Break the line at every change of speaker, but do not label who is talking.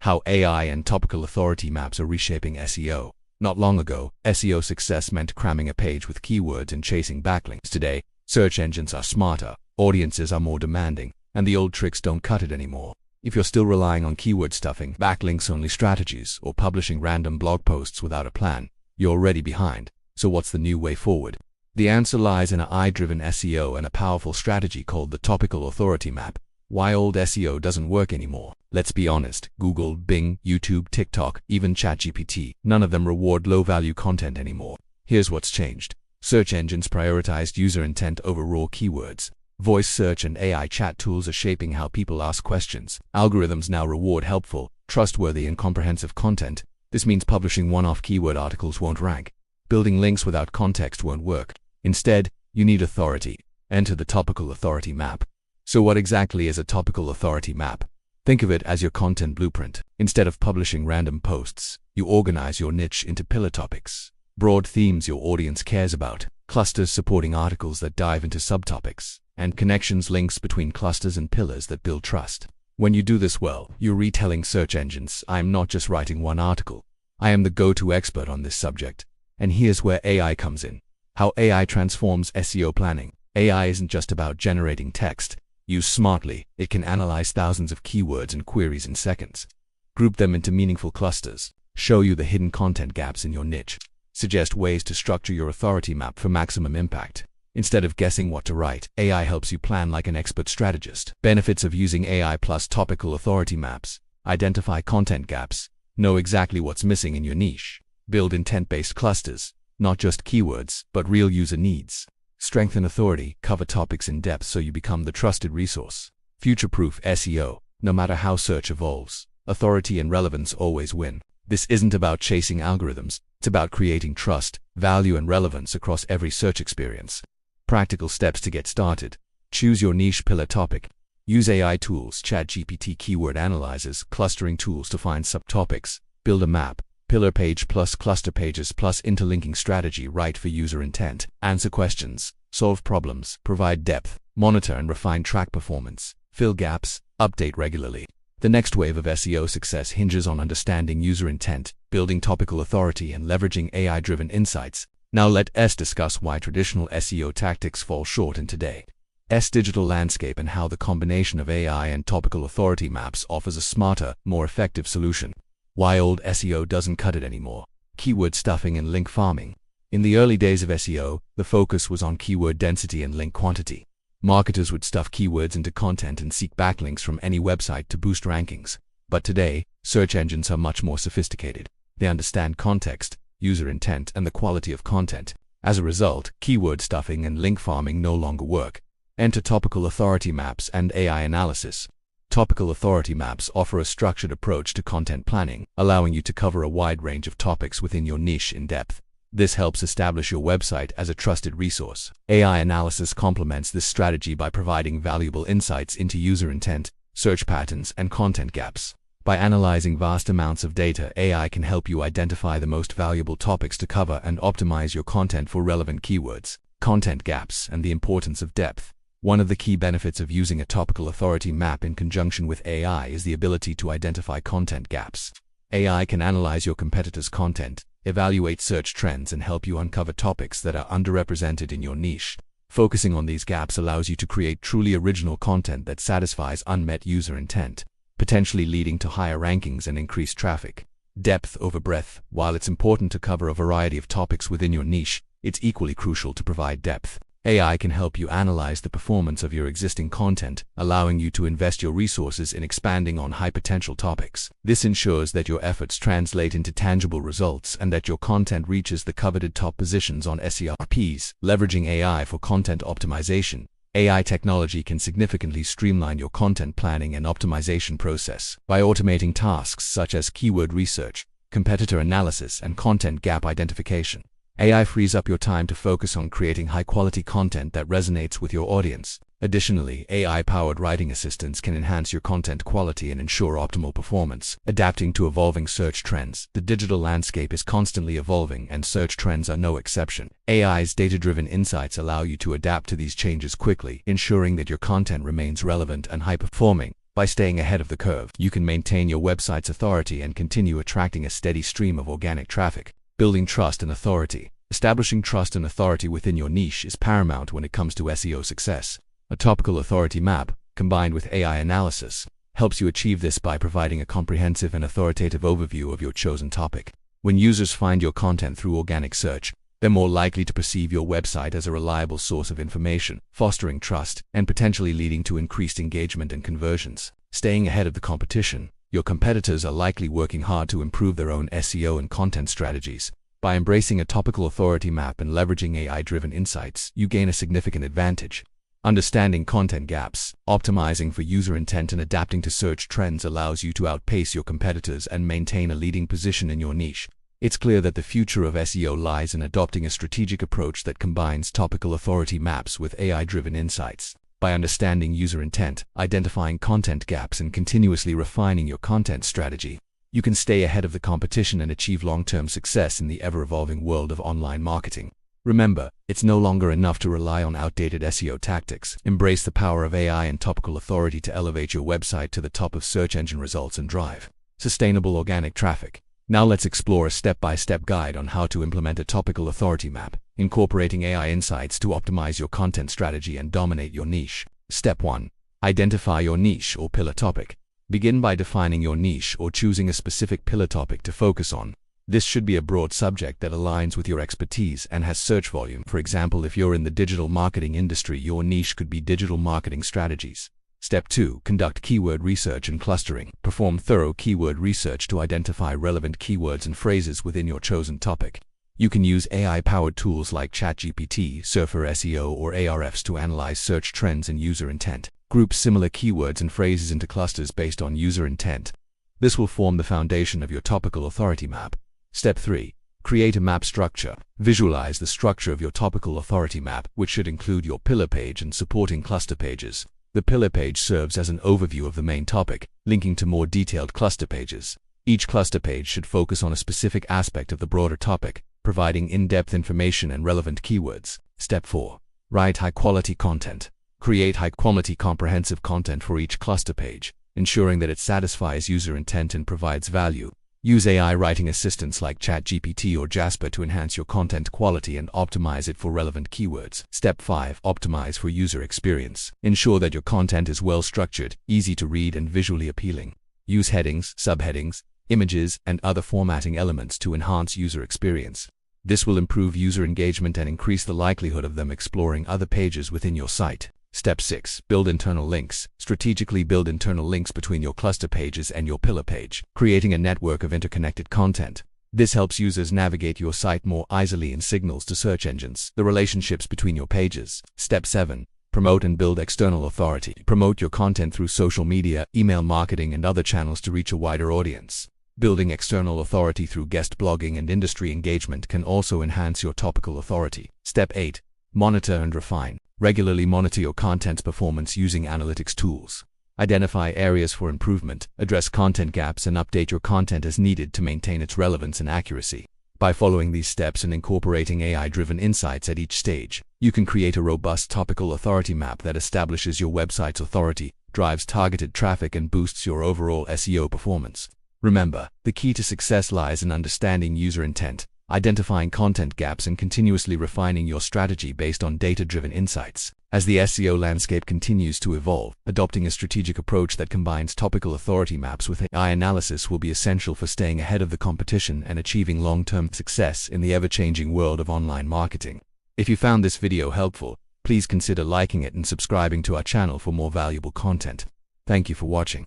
How AI and topical authority maps are reshaping SEO. Not long ago, SEO success meant cramming a page with keywords and chasing backlinks. Today, search engines are smarter, audiences are more demanding, and the old tricks don't cut it anymore. If you're still relying on keyword stuffing, backlinks-only strategies, or publishing random blog posts without a plan, you're already behind. So what's the new way forward? The answer lies in AI-driven SEO and a powerful strategy called the Topical Authority Map. Why old SEO doesn't work anymore? Let's be honest, Google, Bing, YouTube, TikTok, even ChatGPT, none of them reward low-value content anymore. Here's what's changed. Search engines prioritized user intent over raw keywords. Voice search and AI chat tools are shaping how people ask questions. Algorithms now reward helpful, trustworthy, and comprehensive content. This means publishing one-off keyword articles won't rank. Building links without context won't work. Instead, you need authority. Enter the Topical Authority Map. So what exactly is a topical authority map? Think of it as your content blueprint. Instead of publishing random posts, you organize your niche into pillar topics. Broad themes your audience cares about, clusters supporting articles that dive into subtopics, and connections links between clusters and pillars that build trust. When you do this well, you're retelling search engines, I'm not just writing one article. I am the go-to expert on this subject. And here's where AI comes in. How AI transforms SEO planning. AI isn't just about generating text. Used smartly, it can analyze thousands of keywords and queries in seconds. Group them into meaningful clusters. Show you the hidden content gaps in your niche. Suggest ways to structure your authority map for maximum impact. Instead of guessing what to write, AI helps you plan like an expert strategist. Benefits of using AI plus topical authority maps. Identify content gaps. Know exactly what's missing in your niche. Build intent-based clusters. Not just keywords, but real user needs. Strengthen authority, cover topics in depth so you become the trusted resource. Future-proof SEO. No matter how search evolves, authority and relevance always win. This isn't about chasing algorithms, it's about creating trust, value, and relevance across every search experience. Practical steps to get started. Choose your niche pillar topic. Use AI tools, ChatGPT keyword analyzers, clustering tools to find subtopics. Build a map. Pillar page plus cluster pages plus interlinking strategy right for user intent. Answer questions, solve problems, provide depth, monitor and refine track performance, fill gaps, update regularly. The next wave of SEO success hinges on understanding user intent, building topical authority, and leveraging AI-driven insights. Now let us discuss why traditional SEO tactics fall short in today's digital landscape and how the combination of AI and topical authority maps offers a smarter, more effective solution. Why old SEO doesn't cut it anymore. Keyword stuffing and link farming. In the early days of SEO, the focus was on keyword density and link quantity. Marketers would stuff keywords into content and seek backlinks from any website to boost rankings. But today, search engines are much more sophisticated. They understand context, user intent, and the quality of content. As a result, keyword stuffing and link farming no longer work. Enter topical authority maps and AI analysis. Topical authority maps offer a structured approach to content planning, allowing you to cover a wide range of topics within your niche in depth. This helps establish your website as a trusted resource. AI analysis complements this strategy by providing valuable insights into user intent, search patterns, and content gaps. By analyzing vast amounts of data, AI can help you identify the most valuable topics to cover and optimize your content for relevant keywords. Content gaps and the importance of depth. One of the key benefits of using a topical authority map in conjunction with AI is the ability to identify content gaps. AI can analyze your competitors' content, evaluate search trends, and help you uncover topics that are underrepresented in your niche. Focusing on these gaps allows you to create truly original content that satisfies unmet user intent, potentially leading to higher rankings and increased traffic. Depth over breadth. While it's important to cover a variety of topics within your niche, it's equally crucial to provide depth. AI can help you analyze the performance of your existing content, allowing you to invest your resources in expanding on high-potential topics. This ensures that your efforts translate into tangible results and that your content reaches the coveted top positions on SERPs. Leveraging AI for content optimization. AI technology can significantly streamline your content planning and optimization process. By automating tasks such as keyword research, competitor analysis, and content gap identification, AI frees up your time to focus on creating high-quality content that resonates with your audience. Additionally, AI-powered writing assistants can enhance your content quality and ensure optimal performance. Adapting to evolving search trends. The digital landscape is constantly evolving, and search trends are no exception. AI's data-driven insights allow you to adapt to these changes quickly, ensuring that your content remains relevant and high-performing. By staying ahead of the curve, you can maintain your website's authority and continue attracting a steady stream of organic traffic. Building trust and authority. Establishing trust and authority within your niche is paramount when it comes to SEO success. A topical authority map, combined with AI analysis, helps you achieve this by providing a comprehensive and authoritative overview of your chosen topic. When users find your content through organic search, they're more likely to perceive your website as a reliable source of information, fostering trust, and potentially leading to increased engagement and conversions. Staying ahead of the competition. Your competitors are likely working hard to improve their own SEO and content strategies. By embracing a topical authority map and leveraging AI-driven insights, you gain a significant advantage. Understanding content gaps, optimizing for user intent, and adapting to search trends allows you to outpace your competitors and maintain a leading position in your niche. It's clear that the future of SEO lies in adopting a strategic approach that combines topical authority maps with AI-driven insights. By understanding user intent, identifying content gaps, and continuously refining your content strategy, you can stay ahead of the competition and achieve long-term success in the ever-evolving world of online marketing. Remember, it's no longer enough to rely on outdated SEO tactics. Embrace the power of AI and topical authority to elevate your website to the top of search engine results and drive sustainable organic traffic. Now let's explore a step-by-step guide on how to implement a topical authority map, incorporating AI insights to optimize your content strategy and dominate your niche. Step 1. Identify your niche or pillar topic. Begin by defining your niche or choosing a specific pillar topic to focus on. This should be a broad subject that aligns with your expertise and has search volume. For example, if you're in the digital marketing industry, your niche could be digital marketing strategies. Step 2. Conduct keyword research and clustering. Perform thorough keyword research to identify relevant keywords and phrases within your chosen topic. You can use AI-powered tools like ChatGPT, Surfer SEO, or Ahrefs to analyze search trends and user intent. Group similar keywords and phrases into clusters based on user intent. This will form the foundation of your topical authority map. Step 3. Create a map structure. Visualize the structure of your topical authority map, which should include your pillar page and supporting cluster pages. The pillar page serves as an overview of the main topic, linking to more detailed cluster pages. Each cluster page should focus on a specific aspect of the broader topic, providing in-depth information and relevant keywords. Step 4. Write high-quality content. Create high-quality comprehensive content for each cluster page, ensuring that it satisfies user intent and provides value. Use AI writing assistants like ChatGPT or Jasper to enhance your content quality and optimize it for relevant keywords. Step 5. Optimize for user experience. Ensure that your content is well-structured, easy to read, and visually appealing. Use headings, subheadings, images, and other formatting elements to enhance user experience. This will improve user engagement and increase the likelihood of them exploring other pages within your site. Step 6. Build internal links. Strategically build internal links between your cluster pages and your pillar page, creating a network of interconnected content. This helps users navigate your site more easily and signals to search engines the relationships between your pages. Step 7. Promote and build external authority. Promote your content through social media, email marketing, and other channels to reach a wider audience. Building external authority through guest blogging and industry engagement can also enhance your topical authority. Step 8. Monitor and refine. Regularly monitor your content's performance using analytics tools. Identify areas for improvement, address content gaps, and update your content as needed to maintain its relevance and accuracy. By following these steps and incorporating AI-driven insights at each stage, you can create a robust topical authority map that establishes your website's authority, drives targeted traffic, and boosts your overall SEO performance. Remember, the key to success lies in understanding user intent, identifying content gaps, and continuously refining your strategy based on data-driven insights. As the SEO landscape continues to evolve, adopting a strategic approach that combines topical authority maps with AI analysis will be essential for staying ahead of the competition and achieving long-term success in the ever-changing world of online marketing. If you found this video helpful, please consider liking it and subscribing to our channel for more valuable content. Thank you for watching.